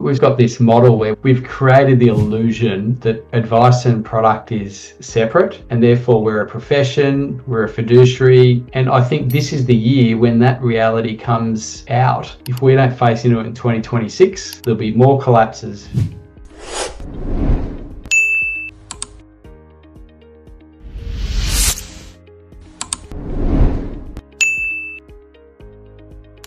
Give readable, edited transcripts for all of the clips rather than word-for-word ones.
We've got this model where we've created the illusion that advice and product is separate, and therefore we're a profession, we're a fiduciary. And I think this is the year when that reality comes out. If we don't face into it in 2026, there'll be more collapses.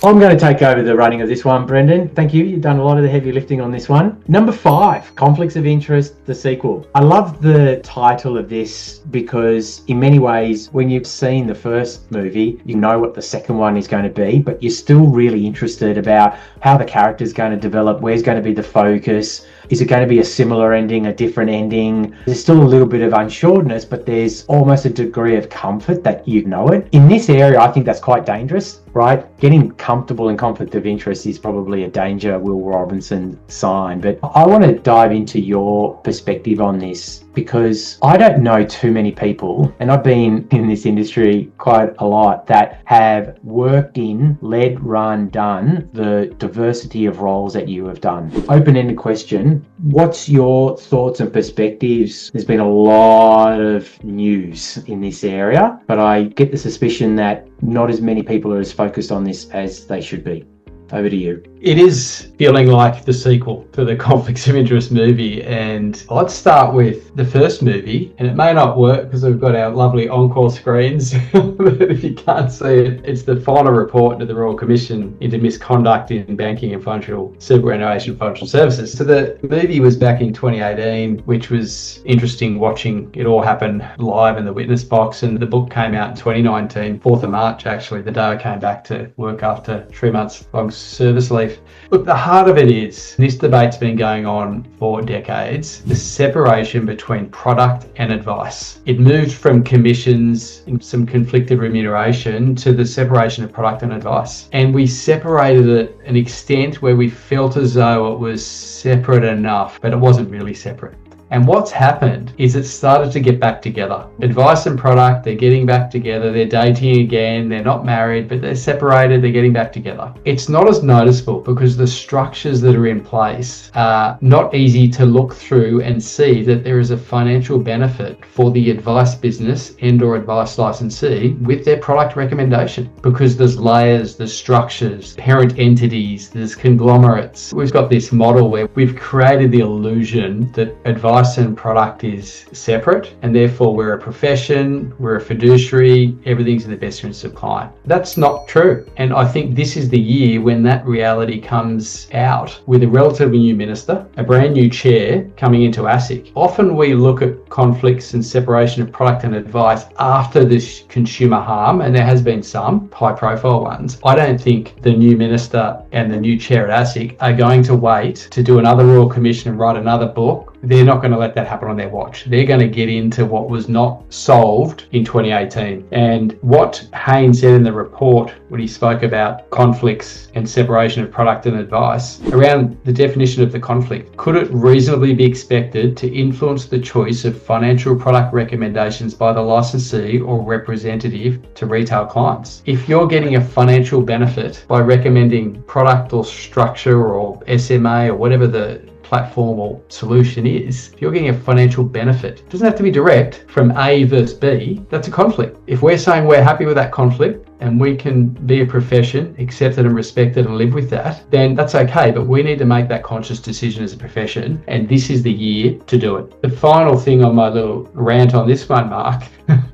I'm going to take over the running of this one, Brendan. Thank you. You've done a lot of the heavy lifting on this one. Number 5, Conflicts of Interest, the sequel. I love the title of this because in many ways, when you've seen the first movie, you know what the second one is going to be, but you're still really interested about how the character's going to develop, where's going to be the focus. Is it going to be a similar ending, a different ending? There's still a little bit of unsureness, but there's almost a degree of comfort that you know it. In this area, I think that's quite dangerous, right? Getting comfortable in conflict of interest is probably a danger Will Robinson sign. But I want to dive into your perspective on this because I don't know too many people, and I've been in this industry quite a lot, that have worked in, led, run, done the diversity of roles that you have done. Open-ended question. What's your thoughts and perspectives? There's been a lot of news in this area, but I get the suspicion that not as many people are as focused on this as they should be. Over to you. It is feeling like the sequel to the Conflicts of Interest movie, and let's start with the first movie. And it may not work because we've got our lovely encore screens, but if you can't see it, it's the final report to the Royal Commission into misconduct in banking and financial superannuation financial services. So the movie was back in 2018, which was interesting watching it all happen live in the witness box. And the book came out in 2019, 4th of March, actually, the day I came back to work after 3 months long service leave. Look, the heart of it is, this debate's been going on for decades, the separation between product and advice. It moved from commissions and some conflicted remuneration to the separation of product and advice. And we separated it an extent where we felt as though it was separate enough, but it wasn't really separate. And what's happened is it started to get back together. Advice and product, they're getting back together, they're dating again, they're not married, but they're separated, they're getting back together. It's not as noticeable because the structures that are in place are not easy to look through and see that there is a financial benefit for the advice business and or advice licensee with their product recommendation, because there's layers, there's structures, parent entities, there's conglomerates. We've got this model where we've created the illusion that advice and product is separate, and therefore we're a profession, we're a fiduciary, everything's in the best interest of client. That's not true. And I think this is the year when that reality comes out with a relatively new minister, a brand new chair coming into ASIC. Often we look at conflicts and separation of product and advice after this consumer harm, and there has been some high profile ones. I don't think the new minister and the new chair at ASIC are going to wait to do another Royal Commission and write another book. They're not going to let that happen on their watch. They're going to get into what was not solved in 2018. And what Haynes said in the report when he spoke about conflicts and separation of product and advice, around the definition of the conflict, could it reasonably be expected to influence the choice of financial product recommendations by the licensee or representative to retail clients? If you're getting a financial benefit by recommending product or structure or SMA or whatever the platform or solution is, if you're getting a financial benefit, it doesn't have to be direct from A versus B, that's a conflict. If we're saying we're happy with that conflict and we can be a profession, accept it and respect it and live with that, then that's okay. But we need to make that conscious decision as a profession, and this is the year to do it. The final thing on my little rant on this one, Mark,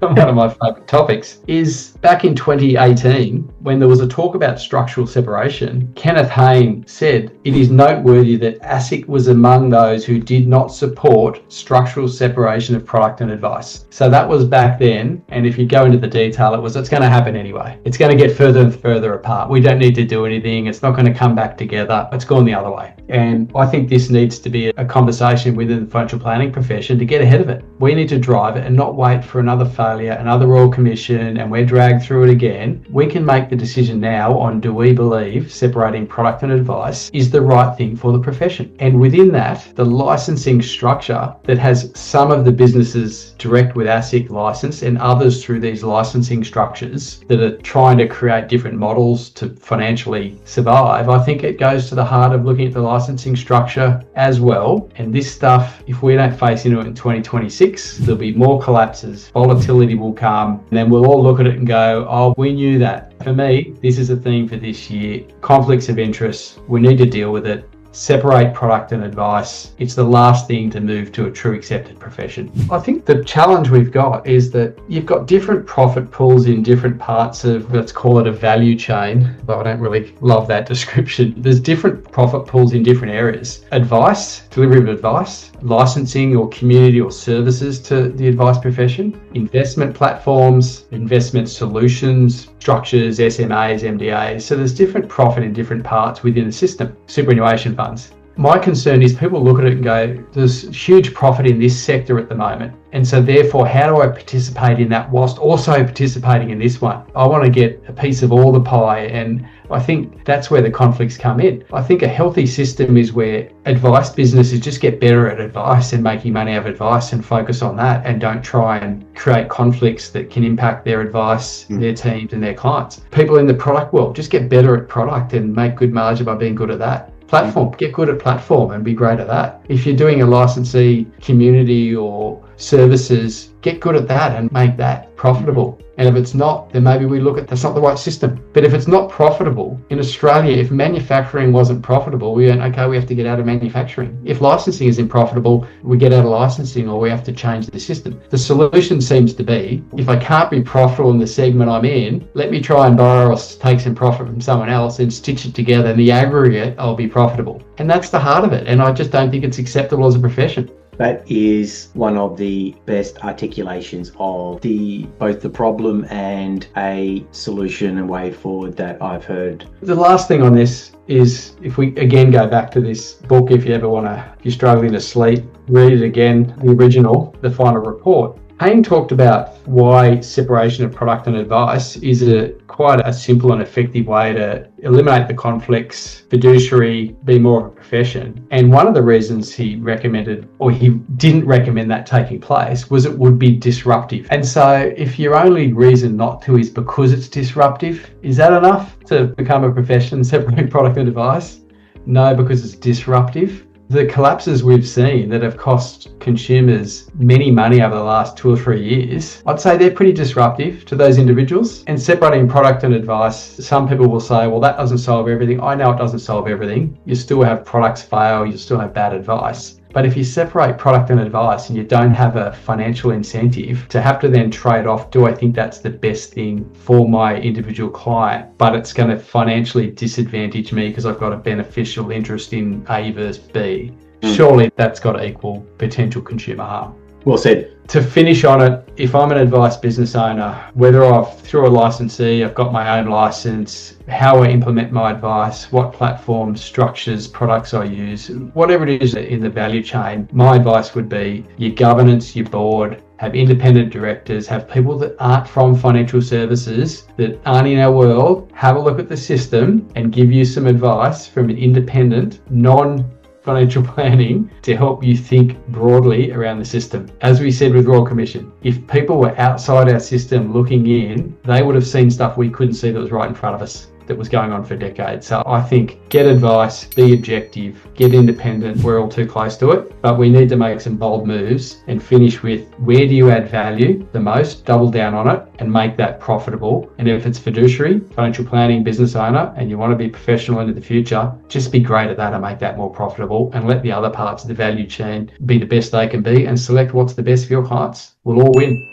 one of my favourite topics, is back in 2018, when there was a talk about structural separation, Kenneth Haynes said it is noteworthy that ASIC was among those who did not support structural separation of product and advice. So that was back then, and if you go into the detail, it's going to happen anyway. It's going to get further and further apart. We don't need to do anything. It's not going to come back together. It's gone the other way. And I think this needs to be a conversation within the financial planning profession to get ahead of it. We need to drive it and not wait for another failure, another Royal Commission, and we're dragged through it again. We can make the decision now on, do we believe separating product and advice is the right thing for the profession? And within that, the licensing structure that has some of the businesses direct with ASIC license and others through these licensing structures that are trying to create different models to financially survive. I think it goes to the heart of looking at the licensing structure as well. And this stuff, if we don't face into it in 2026, there'll be more collapses, volatility will come, and then we'll all look at it and go, oh, we knew that. For me, this is a theme for this year. Conflicts of interest, we need to deal with it. Separate product and advice. It's the last thing to move to a true accepted profession. I think the challenge we've got is that you've got different profit pools in different parts of, let's call it a value chain, though I don't really love that description. There's different profit pools in different areas. Advice, delivery of advice, licensing or community or services to the advice profession, investment platforms, investment solutions, structures, SMAs, MDAs. So there's different profit in different parts within the system. Superannuation funds. My concern is people look at it and go, there's huge profit in this sector at the moment. And so therefore, how do I participate in that whilst also participating in this one? I want to get a piece of all the pie. And I think that's where the conflicts come in. I think a healthy system is where advice businesses just get better at advice and making money out of advice and focus on that and don't try and create conflicts that can impact their advice, their teams and their clients. People in the product world just get better at product and make good margin by being good at that. Platform, get good at platform and be great at that. If you're doing a licensee community or services, get good at that and make that profitable. And if it's not, then maybe we look at that's not the right system. But if it's not profitable in Australia, if manufacturing wasn't profitable, we went, okay, we have to get out of manufacturing. If licensing isn't profitable, we get out of licensing or we have to change the system. The solution seems to be, if I can't be profitable in the segment I'm in, let me try and borrow or take some profit from someone else and stitch it together. In the aggregate, I'll be profitable. And that's the heart of it. And I just don't think it's acceptable as a profession. That is one of the best articulations of both the problem and a solution and way forward that I've heard. The last thing on this is, if we again go back to this book, if you're struggling to sleep, read it again, the original, The Final Report. Hayne talked about why separation of product and advice is quite a simple and effective way to eliminate the conflicts, fiduciary, be more of a profession. And one of the reasons he recommended, or he didn't recommend that taking place, was it would be disruptive. And so if your only reason not to is because it's disruptive, is that enough to become a profession, separate product and advice? No, because it's disruptive. The collapses we've seen that have cost consumers many money over the last 2 or 3 years, I'd say they're pretty disruptive to those individuals. And separating product and advice, some people will say, well, that doesn't solve everything. I know it doesn't solve everything. You still have products fail, you still have bad advice. But if you separate product and advice and you don't have a financial incentive to have to then trade off, do I think that's the best thing for my individual client, but it's going to financially disadvantage me because I've got a beneficial interest in A versus B, surely that's got to equal potential consumer harm. Well said. To finish on it, if I'm an advice business owner, whether I've through a licensee, I've got my own license, how I implement my advice, what platforms, structures, products I use, whatever it is in the value chain, my advice would be your governance, your board, have independent directors, have people that aren't from financial services, that aren't in our world, have a look at the system and give you some advice from an independent, non-financial planning to help you think broadly around the system. As we said with Royal Commission, if people were outside our system looking in, they would have seen stuff we couldn't see that was right in front of us, that was going on for decades. So I think get advice, be objective, get independent. We're all too close to it, but we need to make some bold moves and finish with where do you add value the most, double down on it and make that profitable. And if it's fiduciary, financial planning, business owner, and you want to be professional into the future, just be great at that and make that more profitable and let the other parts of the value chain be the best they can be and select what's the best for your clients. We'll all win.